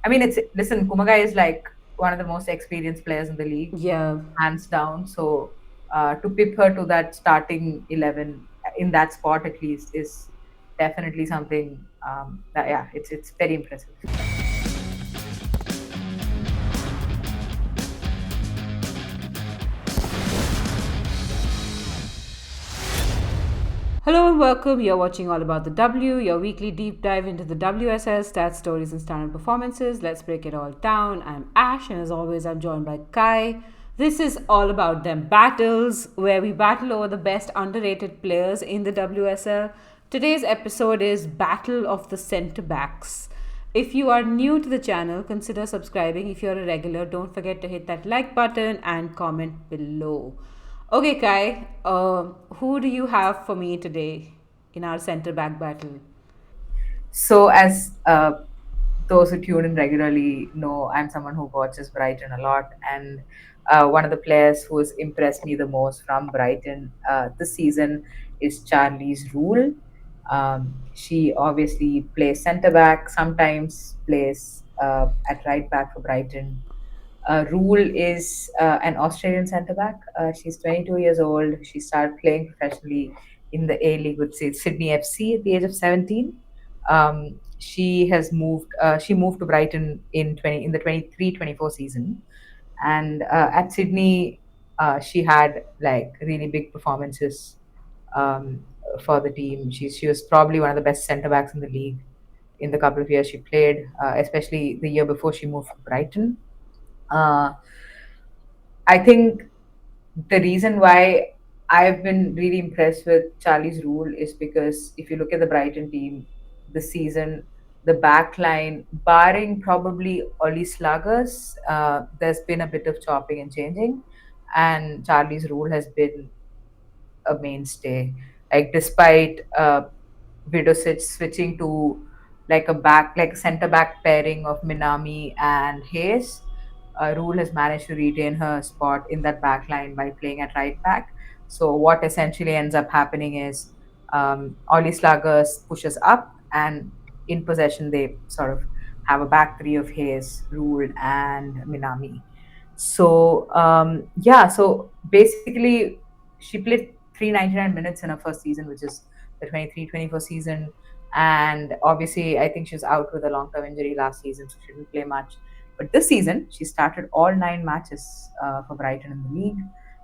I mean, it's listen, Kumagai is like one of the most experienced players in the league, Yeah. hands down. So to pip her to that starting 11 in that spot at least is definitely something that, yeah, it's very impressive. Hello and welcome. You're watching All About the W, your weekly deep dive into the WSL stats, stories, and standard performances. Let's break it all down. I'm Ash, and as always, I'm joined by Kai. This is all about them battles, where we battle over the best underrated players in the WSL. Today's episode is Battle of the Centre Backs. If you are new to the channel, consider subscribing. If you're a regular, don't forget to hit that like button and comment below. Okay, Kai, who do you have for me today in our center back battle? So, as those who tune in regularly know, I'm someone who watches Brighton a lot, and one of the players who has impressed me the most from Brighton this season is Charlize Rule. She obviously plays centre back, sometimes plays at right back for Brighton. Rule is an Australian centre back. She's 22 years old. She started playing professionally in the A League with Sydney FC at the age of 17. She has moved. She moved to Brighton in the 23-24 season, and at Sydney, she had like really big performances um, for the team. She was probably one of the best centre backs in the league in the couple of years she played, especially the year before she moved to Brighton. Uh, I think the reason why I've been really impressed with Charlie's Rule is because if you look at the Brighton team this season, the back line, barring probably Ollie Sluggers, there's been a bit of chopping and changing, and Charlie's Rule has been a mainstay. Like despite Vidosic switching to like a center back pairing of Minami and Hayes, Rule has managed to retain her spot in that back line by playing at right back. So what essentially ends up happening is Ollie Sluggers pushes up, and in possession they sort of have a back three of Hayes, Rule, and Minami. So yeah, so basically she played 399 minutes in her first season, which is the 23-24 season. And obviously, I think she was out with a long term injury last season, so she didn't play much. But this season, she started all 9 matches for Brighton in the league.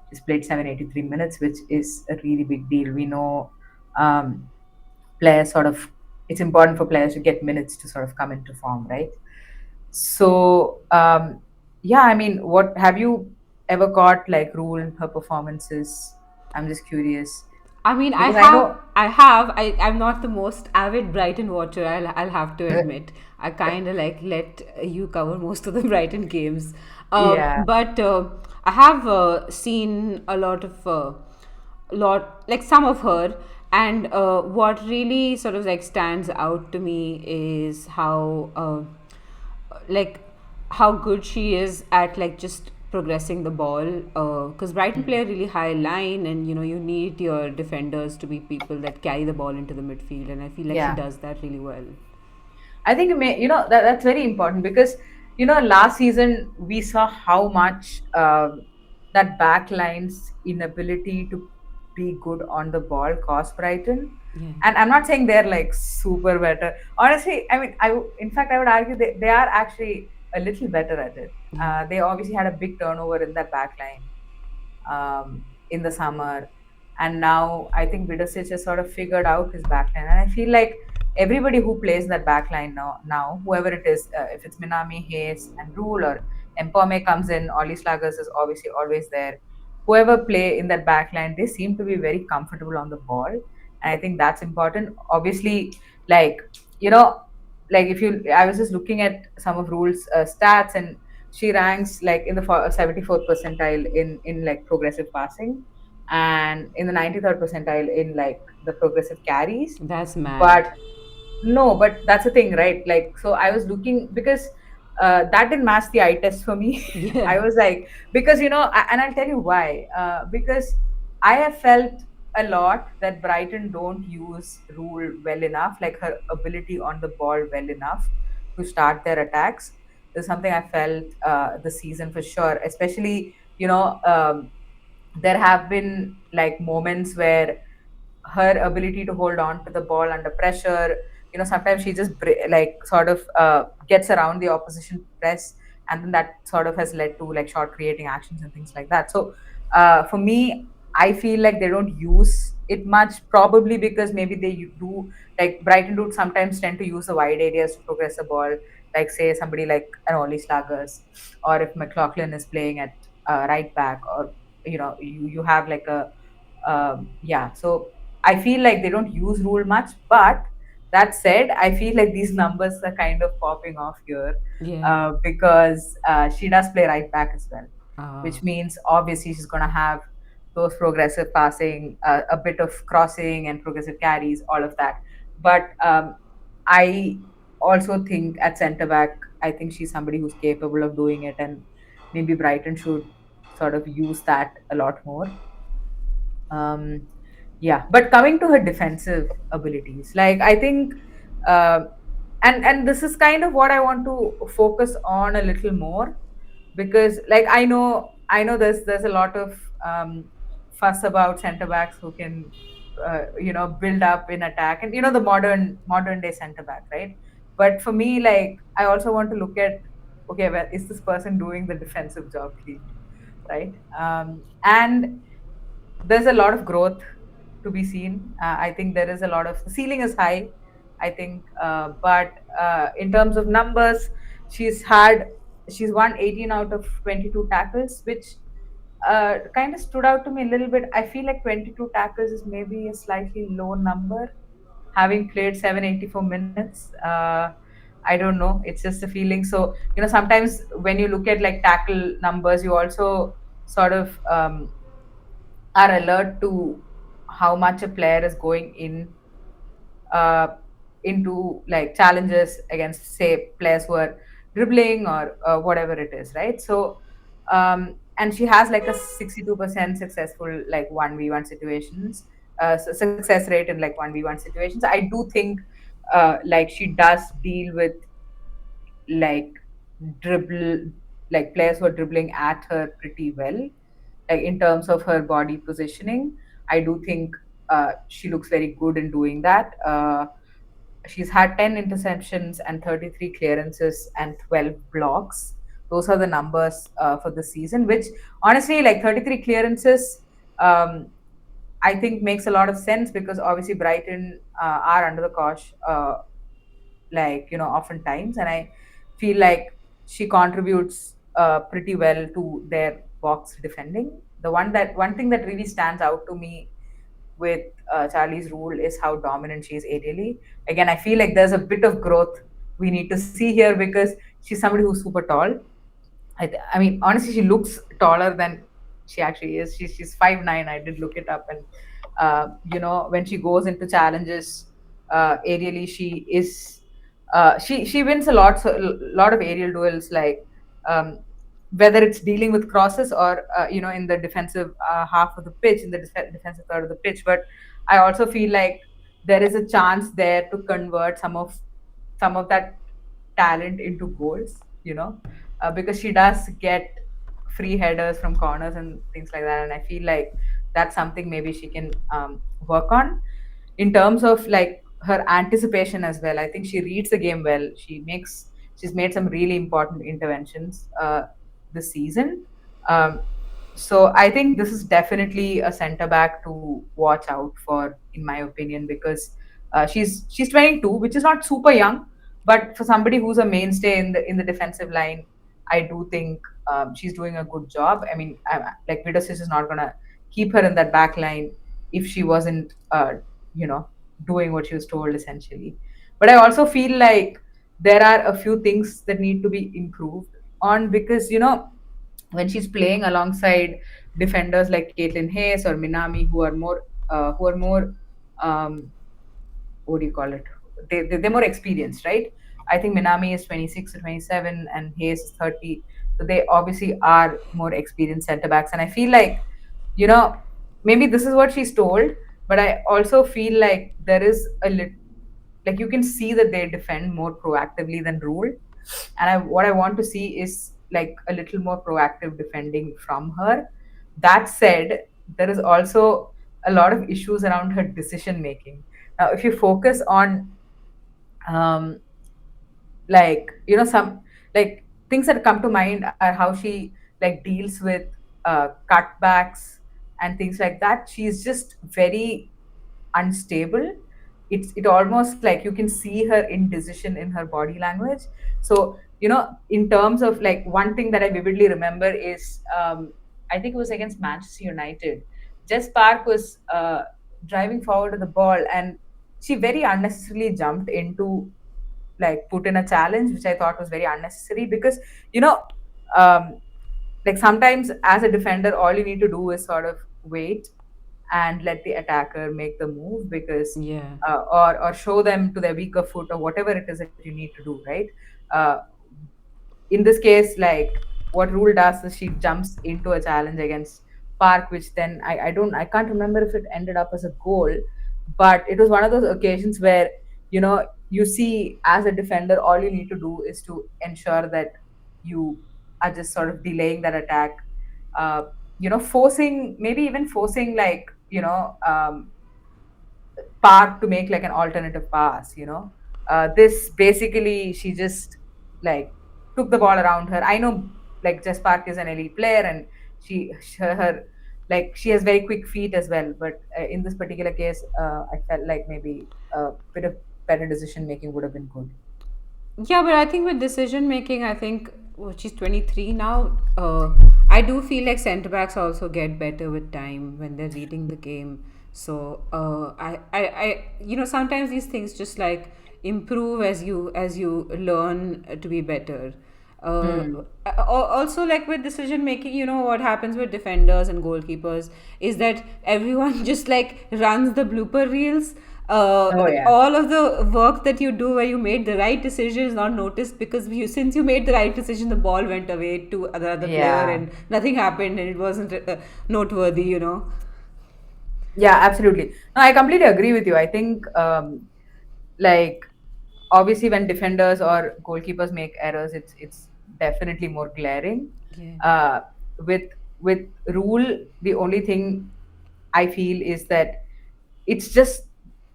She's played 783 minutes, which is a really big deal. We know um, players sort of, it's important for players to get minutes to sort of come into form, right? So, yeah, I mean, what have you ever got like Rule her performances? I'm just curious I mean, I because I have, know, I have, I'm not the most avid Brighton watcher. I'll have to admit. I kind of like let you cover most of the Brighton games, yeah, but I have seen a lot of, lot like some of her, and what really sort of like stands out to me is like how good she is at like just progressing the ball, because Brighton play a really high line, and you need your defenders to be people that carry the ball into the midfield, and I feel like she yeah. does that really well. I think that's very important because last season we saw how much that back line's inability to be good on the ball cost Brighton. Yeah. And I'm not saying they're like super better. Honestly, I mean, in fact, I would argue they are actually a little better at it. Yeah. They obviously had a big turnover in that back line in the summer. And now I think Vidosic has sort of figured out his backline. And I feel like everybody who plays in that backline now, whoever it is, if it's Minami, Hayes, and Rule, or Empome comes in, Ollie Slagers is obviously always there. Whoever play in that backline, they seem to be very comfortable on the ball. And I think that's important. Obviously, like, you know, like if you, I was just looking at some of Rule's stats, and she ranks like in the 74th percentile in like progressive passing, and in the 93rd percentile in like the progressive carries. That's mad. But no, but that's the thing, right? Like, so I was looking because that didn't match the eye test for me. I Yeah. was like, because and I'll tell you why. Because I have felt a lot that Brighton don't use Rule well enough, like her ability on the ball well enough to start their attacks. This is something I felt this season for sure. Especially, there have been like moments where her ability to hold on to the ball under pressure, sometimes she just like sort of gets around the opposition press, and then that sort of has led to like short creating actions and things like that. So for me, I feel like they don't use it much, probably because maybe do, like Brighton do sometimes tend to use the wide areas to progress the ball, like say somebody like an Ollie Slaggers, or if McLaughlin is playing at right back, or you have like a yeah. So I feel like they don't use rule much, but that said, I feel like these numbers are kind of popping off here Yeah. because she does play right back as well, Ah. which means obviously she's going to have those progressive passing, a bit of crossing and progressive carries, all of that. But I also think at centre back, I think she's somebody who's capable of doing it, and maybe Brighton should sort of use that a lot more. Um, yeah, but coming to her defensive abilities, like I think, uh, and this is kind of what I want to focus on a little more, because like I know there's a lot of fuss about center backs who can build up in attack, and the modern day center back, right? But for me, like I also want to look at, okay, well, is this person doing the defensive job cleanly, right? And there's a lot of growth to be seen. I think there is a lot of, the ceiling is high, I think, but in terms of numbers, she's had she's won 18 out of 22 tackles, which kind of stood out to me a little bit. I feel like 22 tackles is maybe a slightly low number, having played 784 minutes. I don't know. It's just a feeling. So sometimes when you look at like tackle numbers, you also sort of are alert to how much a player is going uh, into like challenges against say players who are dribbling or whatever it is, right? So and she has like a 62% successful like 1v1 situations, success rate in like 1v1 situations. I do think like she does deal with like dribble, like players who are dribbling at her pretty well, like in terms of her body positioning. I do think she looks very good in doing that. She's had 10 interceptions and 33 clearances and 12 blocks. Those are the numbers for the season, which honestly, like 33 clearances, um, I think makes a lot of sense, because obviously Brighton are under the cosh, like oftentimes, and I feel like she contributes pretty well to their box defending. One thing that really stands out to me with Charlie's rule is how dominant she is aerially. Again, I feel like there's a bit of growth we need to see here, because she's somebody who's super tall. I mean, honestly, she looks taller than she actually is. She's 5'9". I did look it up, and when she goes into challenges aerially, she wins a lot. So, a lot of aerial duels, like um, whether it's dealing with crosses or in the defensive half of the pitch, in the defensive third of the pitch. But I also feel like there is a chance there to convert some of that talent into goals, because she does get free headers from corners and things like that. And I feel like that's something maybe she can work on in terms of like her anticipation as well. I think she reads the game well. She's made some really important interventions this season. Um, so I think this is definitely a center back to watch out for, in my opinion, because she's 22, which is not super young, but for somebody who's a mainstay in the defensive line, I do think she's doing a good job. I mean, like Vidosis is not gonna keep her in that back line if she wasn't, you know, doing what she was told essentially. But I also feel like there are a few things that need to be improved on, because when she's playing alongside defenders like Caitlin Hayes or Minami, who are more um, what do you call it? They're more experienced, right? I think Minami is 26 or 27 and Hayes is 30. So they obviously are more experienced center backs. And I feel like, you know, maybe this is what she's told, but I also feel like there is like you can see that they defend more proactively than rule. And what I want to see is like a little more proactive defending from her. That said, there is also a lot of issues around her decision making. Now, if you focus on um, like some like things that come to mind are how she like deals with cutbacks and things like that. She's just very unstable. It almost like you can see her indecision in her body language. So in terms of like one thing that I vividly remember is I think it was against Manchester United. Jess Park was driving forward to the ball, and she very unnecessarily jumped into like put in a challenge, which I thought was very unnecessary because you know um, like sometimes as a defender all you need to do is sort of wait and let the attacker make the move, because Yeah. or show them to their weaker foot or whatever it is that you need to do, right? uh, in this case, like what Rule does is she jumps into a challenge against Park, which then I can't remember if it ended up as a goal, but it was one of those occasions where you see as a defender all you need to do is to ensure that you are just sort of delaying that attack, uh, forcing, maybe even forcing like Park to make like an alternative pass. This basically, she just like took the ball around her. I know like Jess Park is an elite player, and her like she has very quick feet as well. But in this particular case, I felt like maybe a bit of better decision making would have been good. Yeah, but I think with decision making, I think she's 23 now. I do feel like centre backs also get better with time when they're reading the game. So sometimes these things just like improve as you learn to be better. Hmm. Also, like with decision making, what happens with defenders and goalkeepers is that everyone just like runs the blooper reels. Oh yeah. All of the work that you do where you made the right decision is not noticed because since you made the right decision, the ball went away to the other player Yeah. and nothing happened and it wasn't noteworthy. Yeah, absolutely. No, I completely agree with you. I think like obviously when defenders or goalkeepers make errors, it's definitely more glaring. Yeah, uh, with Rule, the only thing I feel is that it's just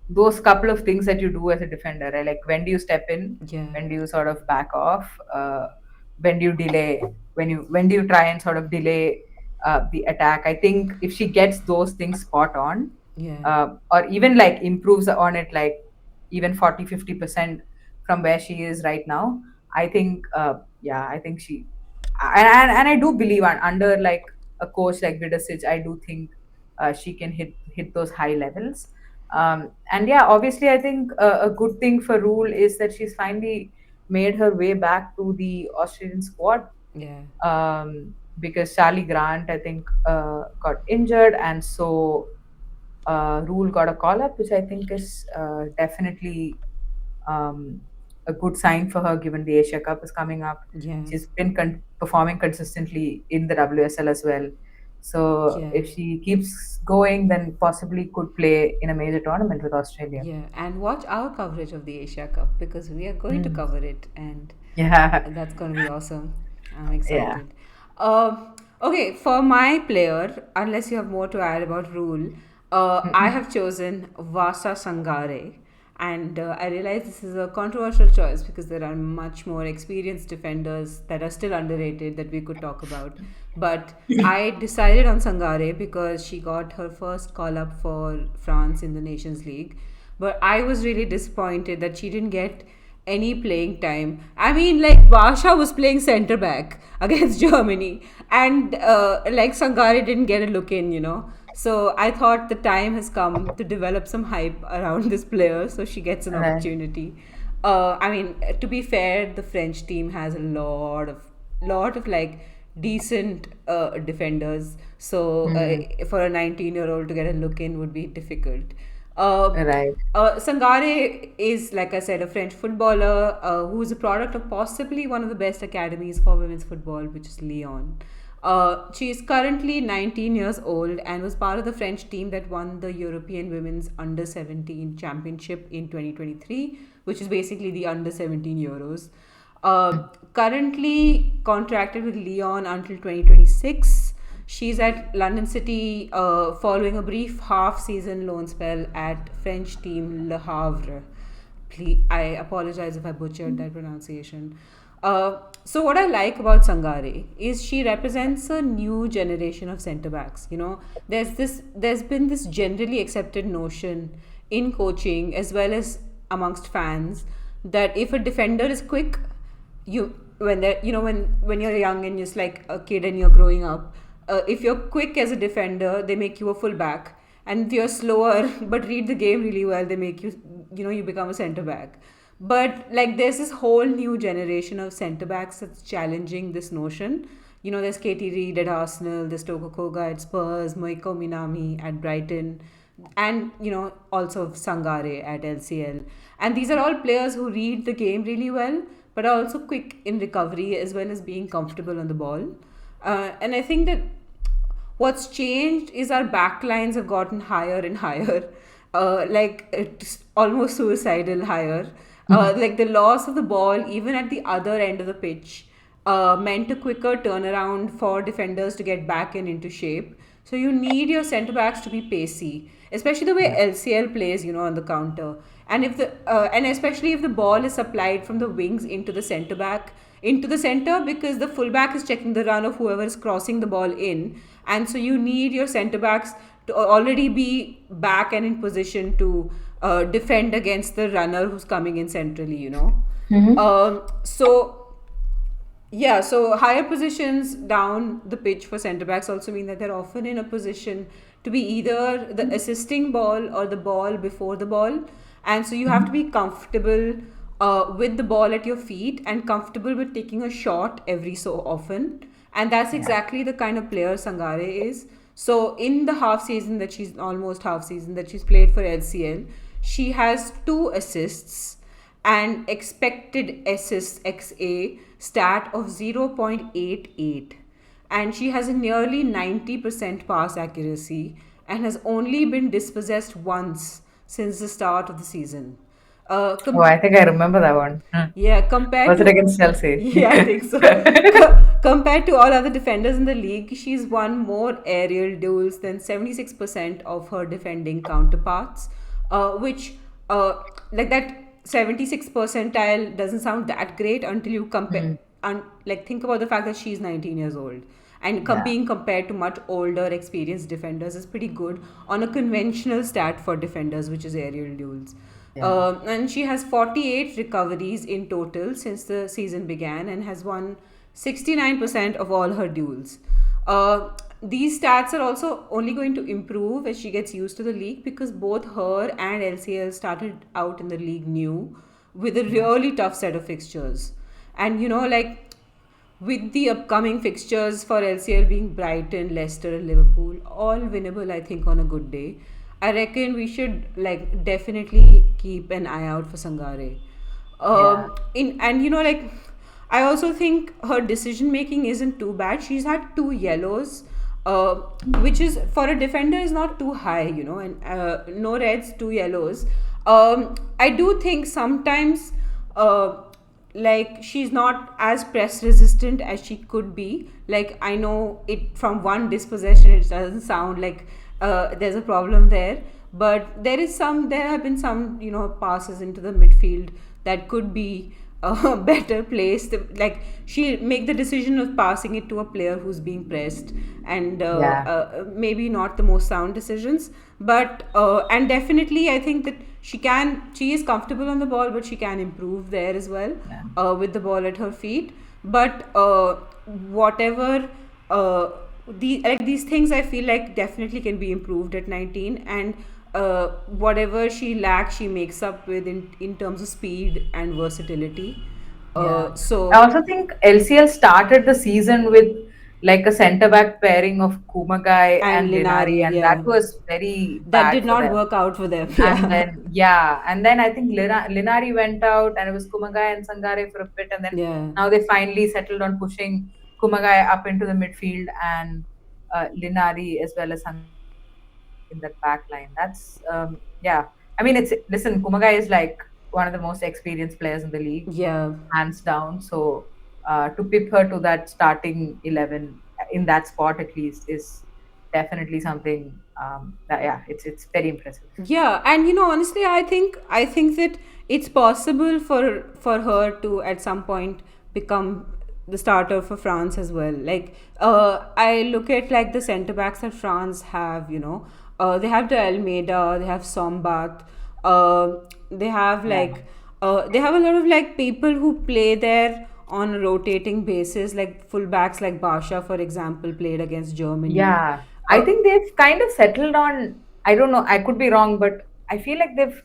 those couple of things that you do as a defender, right? Like when do you step in, yeah, when do you sort of back off, when do you delay, when do you try and sort of delay the attack. I think if she gets those things spot on, yeah, or even like improves on it like even 40-50% from where she is right now, I think yeah, I think she and I do believe under like a coach like Vidasic, I do think she can hit those high levels. And yeah, obviously, I think a good thing for Rule is that she's finally made her way back to the Australian squad, yeah, because Charlie Grant, I think, got injured, and so Rule got a call up, which I think is definitely um, a good sign for her, given the Asia Cup is coming up. yeah, She's been performing consistently in the WSL as well. So yeah. if she keeps going, then possibly could play in a major tournament with Australia. Yeah, and watch our coverage of the Asia Cup because we are going to Mm. cover it, and Yeah, that's going to be awesome. I'm yeah. excited. Okay, for my player, unless you have more to add about Rule, I Mm-mm. have chosen Wassa Sangare. And I realize this is a controversial choice because there are much more experienced defenders that are still underrated that we could talk about. But I decided on Sangare because she got her first call up for France in the Nations League. But I was really disappointed that she didn't get any playing time. I mean, like Basha was playing centre back against Germany, and like Sangare didn't get a look in. So I thought the time has come to develop some hype around this player, so she gets an Right. opportunity. I mean, to be fair, the French team has a lot of like decent defenders. So Mm. for a 19-year-old to get a look in would be difficult. Uh, Right. Sangare is, like I said, a French footballer who is a product of possibly one of the best academies for women's football, which is Lyon. She is currently 19 years old and was part of the French team that won the European Women's Under 17 Championship in 2023, which is basically the Under 17 Euros. Uh, Currently contracted with Lyon until 2026. She's at London City following a brief half season loan spell at French team Le Havre. Please, I apologize if I butchered that pronunciation. So what I like about Sangare is she represents a new generation of centre backs. You know, there's been this generally accepted notion in coaching as well as amongst fans that if a defender is quick, you when they're when you're young and just like a kid and you're growing up, if you're quick as a defender, they make you a fullback, and if you're slower but read the game really well, they make you, you become a center back. But like there's this whole new generation of center backs that's challenging this notion. There's Katie Reid at Arsenal, there's Toko Koga at Spurs, Moiko Minami at Brighton, and also Sangare at LCL. And these are all players who read the game really well, but are also quick in recovery as well as being comfortable on the ball. And I think that what's changed is our backlines have gotten higher and higher, like it's almost suicidal higher. Like the loss of the ball, even at the other end of the pitch, meant a quicker turnaround for defenders to get back and into shape. So you need your centre backs to be pacey, especially the way Yeah. LCL plays, on the counter. And if the and especially if the ball is supplied from the wings into the centre back, into the centre, because the fullback is checking the run of whoever is crossing the ball in, and so you need your centre backs to already be back and in position to defend against the runner who's coming in centrally. Hmm. So yeah, so higher positions down the pitch for centre backs also mean that they're often in a position to be either the assisting ball or the ball before the ball. And so you have to be comfortable with the ball at your feet and comfortable with taking a shot every so often. And that's Yeah. exactly the kind of player Sangare is. So in the almost half season that she's played for LCL, she has 2 assists and expected assists XA stat of 0.88, and she has a nearly 90% pass accuracy and has only been dispossessed once since the start of the season. Uh, Oh, com- I think I remember that one. yeah, compared Was it to against Chelsea? yeah, I think so. Compared to all other defenders in the league, she's won more aerial duels than 76% of her defending counterparts, which like that 76 percentile doesn't sound that great until you compare Mm. and like think about the fact that she's 19 years old, and Yeah. being compared to much older experienced defenders is pretty good on a conventional stat for defenders, which is aerial duels. Yeah. And she has 48 recoveries in total since the season began and has won 69% of all her duels. Uh, these stats are also only going to improve as she gets used to the league, because both her and LCL started out in the league new with a Yeah. really tough set of fixtures. And like with the upcoming fixtures for LCL being Brighton, Leicester, and Liverpool, all winnable, I think, on a good day. I reckon we should like definitely keep an eye out for Sangare. Yeah. In and like I also think her decision making isn't too bad. She's had 2 yellows, uh, which is for a defender is not too high, and no reds, 2 yellows. I do think sometimes like she's not as press resistant as she could be. Like I know it from one dispossession, it doesn't sound like there's a problem there, but there have been some passes into the midfield that could be a better placed. Like she'll make the decision of passing it to a player who's being pressed, and Yeah. maybe not the most sound decisions, but and definitely I think that she is comfortable on the ball, but she can improve there as well, Yeah. with the ball at her feet. But whatever these things I feel like definitely can be improved at 19, and whatever she lacks she makes up with in terms of speed and versatility. Yeah. I So also think LCL started the season with like a centre back pairing of Kumagai and and Linari, Linari, and that yeah, was very that bad did for not them. work out for them. And Yeah, then, yeah, and then I think Linari went out, and it was Kumagai and Sangare for a bit, and then yeah. now they finally settled on pushing Kumagai up into the midfield and Linari as well as Sangare in that back line. That's yeah. I mean, it's listen, Kumagai is like one of the most experienced players in the league, Yeah. hands down. So to pip her to that starting 11 in that spot at least is definitely something that, yeah, it's very impressive. Yeah, and honestly, I think that it's possible for her to at some point become the starter for France as well. Like, I look at like the centre backs that France have. They have the Almeida, they have Sombat, they have Yeah. they have a lot of like people who play there on a rotating basis, like fullbacks like Basha, for example, played against Germany. Yeah, I Uh, think they've kind of settled on. I don't know. I could be wrong, but I feel like they've,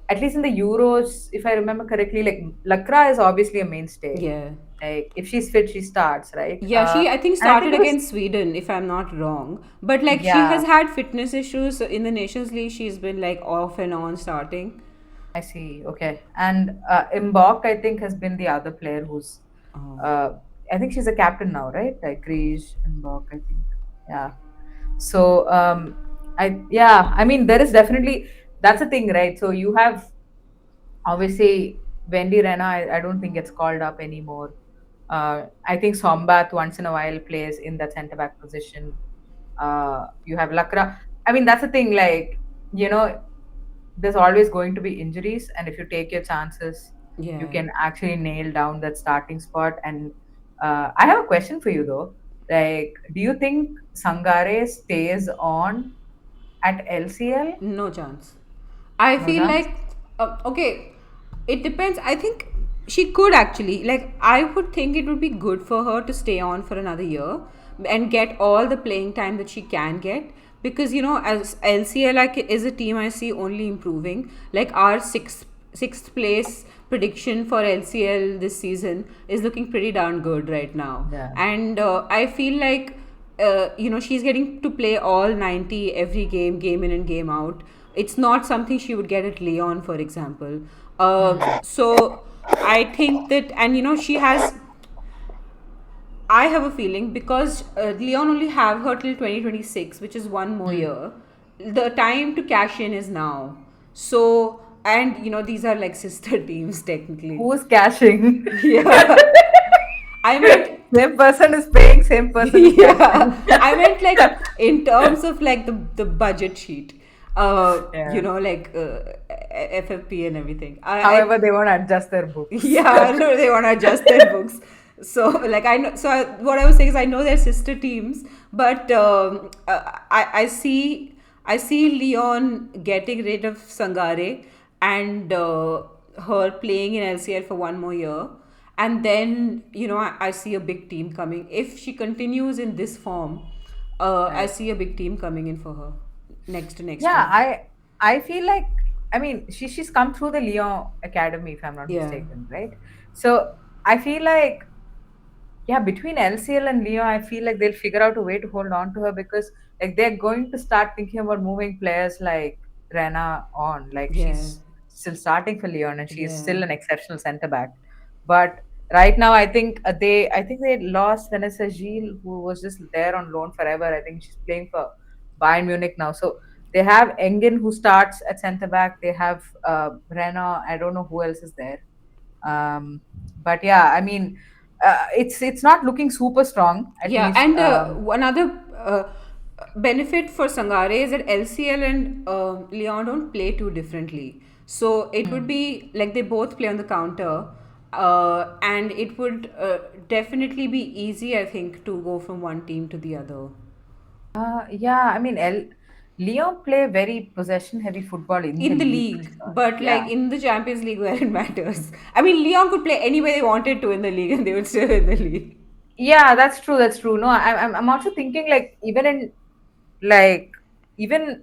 at least in the Euros, if I remember correctly, like Lacra is obviously a mainstay. yeah. Like if she's fit, she starts, right? Yeah, she I think And I think started it was, against Sweden, if I'm not wrong. But like she yeah, has had fitness issues, so in the Nations League. She's been like off and on starting. I see. Okay, and Mbok, I think, has been the other player who's, Oh. uh, I think she's a captain now, right? Like Greece Mbok, I think. Yeah. So yeah, I mean, there is definitely, that's the thing, right? So you have obviously Wendy Rena, I don't think gets called up anymore. I think Sombath once in a while plays in that centre back position. You have Lakra. I mean, that's the thing. Like, you know, there's always going to be injuries, and if you take your chances, you Yeah. can actually nail down that starting spot. And I have a question for you though. Like, do you think Sangare stays on at LCL? No chance. I No feel chance. like okay, it depends. I think she could actually like. I would think it would be good for her to stay on for another year and get all the playing time that she can get, because as LCL like is a team I see only improving. Like our sixth place prediction for LCL this season is looking pretty darn good right now, Yeah. and I feel like she's getting to play all 90 every game in and game out. It's not something she would get at Leon, for example. Hmm. So I think that, and she has. I have a feeling because Leon only have her till 2026, which is one more Hmm. year. The time to cash in is now. So, and these are like sister teams technically. Who's cashing? Yeah. I meant Same person is paying, same person is cashing. yeah, I meant like in terms of like the budget sheet, Yeah. like FFP and everything. However, they won't adjust their books. Yeah, no, they want to adjust their books. So like I know. So what I was saying is I know they're sister teams, but I see Leon getting rid of Sangare and her playing in LCL for one more year, and then I see a big team coming if she continues in this form. I Right. see a big team coming in for her next Yeah, year. I feel like, I mean, she's come through the Lyon Academy, if I'm not Yeah. mistaken, right? So I feel like, yeah, between LCL and Lyon, I feel like they'll figure out a way to hold on to her, because like they're going to start thinking about moving players like Rena on. Like Yeah. she's still starting for Lyon and she's Yeah. still an exceptional centre back. But right now, I think they lost Vanessa Gilles, who was just there on loan forever. I think she's playing for Bayern Munich now. So they have Engen, who starts at centre back. They have Rena. I don't know who else is there. But yeah, I mean, it's not looking super strong, at Yeah, least. and one other benefit for Sangare is that LCL and Leon don't play too differently. So it would Hmm. be like they both play on the counter, and it would definitely be easy, I think, to go from one team to the other. Yeah, I mean, Lyon play very possession heavy football in the In the league for league, sure. but like Yeah, in the Champions League where it matters. I mean, Leon could play any way they wanted to in the league and they would still in the league. yeah, that's true. That's true. No, I'm also thinking, like, even in, like, even,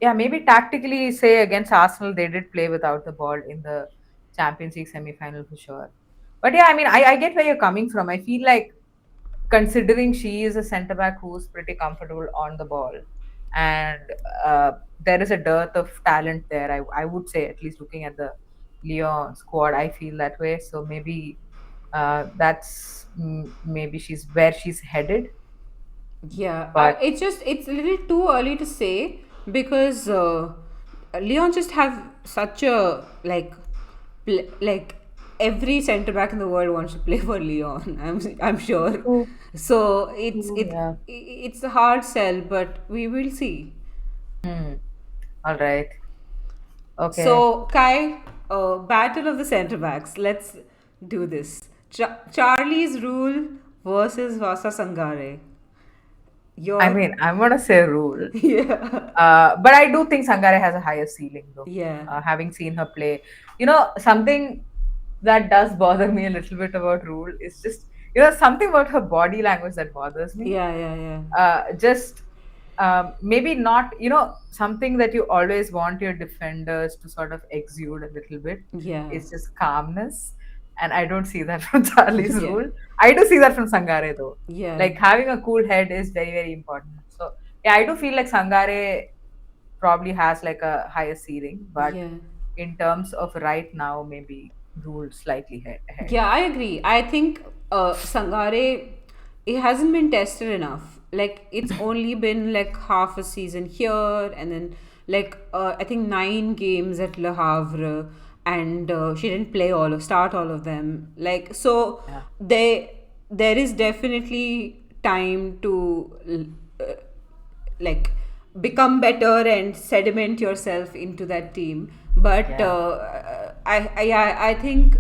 yeah, maybe tactically, say against Arsenal, they did play without the ball in the Champions League semi-final for sure. But yeah, I mean, I get where you're coming from. I feel like, considering she is a centre back who's pretty comfortable on the ball, and uh, there is a dearth of talent there. I would say, at least looking at the Lyon squad, I feel that way. So maybe maybe she's where she's headed. Yeah, But it's a little too early to say because Leon just have such a like every centre back in the world wants to play for Leon. I'm sure. True. So True, yeah. it's a hard sell, but we will see. Hmm. All right. Okay. So Kai, battle of the centre backs. Let's do this. Charlie's Rule versus Wassa Sangare. I Your mean, I'm gonna say Rule. yeah But I do think Sangare has a higher ceiling, though. yeah Having seen her play, something that does bother me a little bit about Rule is just, something about her body language that bothers me. yeah Just maybe not, something that you always want your defenders to sort of exude a little bit yeah is just calmness. And I don't see that from Charlie's yeah Rule. I do see that from Sangare, though. yeah Like having a cool head is very, very important. So, yeah, I do feel like Sangare probably has like a higher ceiling, but yeah. in terms of right now, maybe Rule slightly ahead. Yeah, I agree. I think Sangare, it hasn't been tested enough. Like it's only been like half a season here, and then I think 9 games at Le Havre, and she didn't play start all of them. Like so, Yeah. there is definitely time to like become better and sediment yourself into that team. But Yeah. I think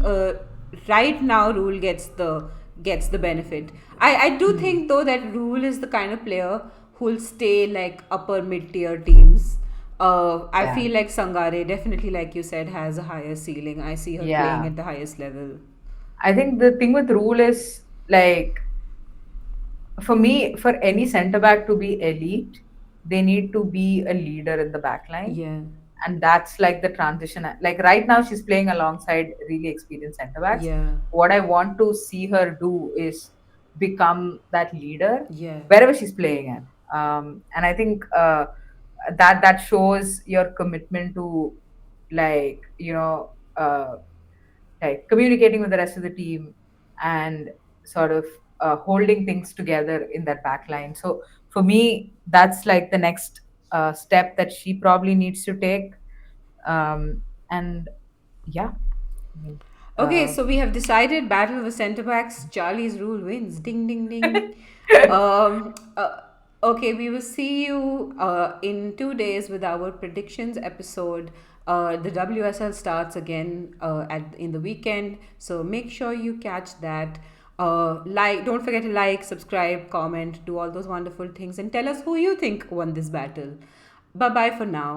right now Rule gets the benefit. I do Hmm. think though that Rule is the kind of player who'll stay like upper mid tier teams. I Yeah. feel like Sangare definitely, like you said, has a higher ceiling. I see her playing Yeah. at the highest level. I think the thing with Rule is like, for me, for any centre back to be elite, they need to be a leader in the back line. Yeah, And that's like the transition. Like right now, she's playing alongside really experienced centre backs. yeah, What I want to see her do is become that leader yeah, wherever she's playing at. And I think that shows your commitment to, like, like communicating with the rest of the team and sort of holding things together in that back line. So for me, that's like the next step that she probably needs to take. And yeah, I mean, Okay, uh, so we have decided battle of the centre backs. Charlie's Rule wins. Ding ding ding. Um, uh, okay, we will see you in 2 days with our predictions episode. The WSL starts again at in the weekend, so make sure you catch that. Don't forget to like, subscribe, comment, do all those wonderful things, and tell us who you think won this battle. Bye bye for now.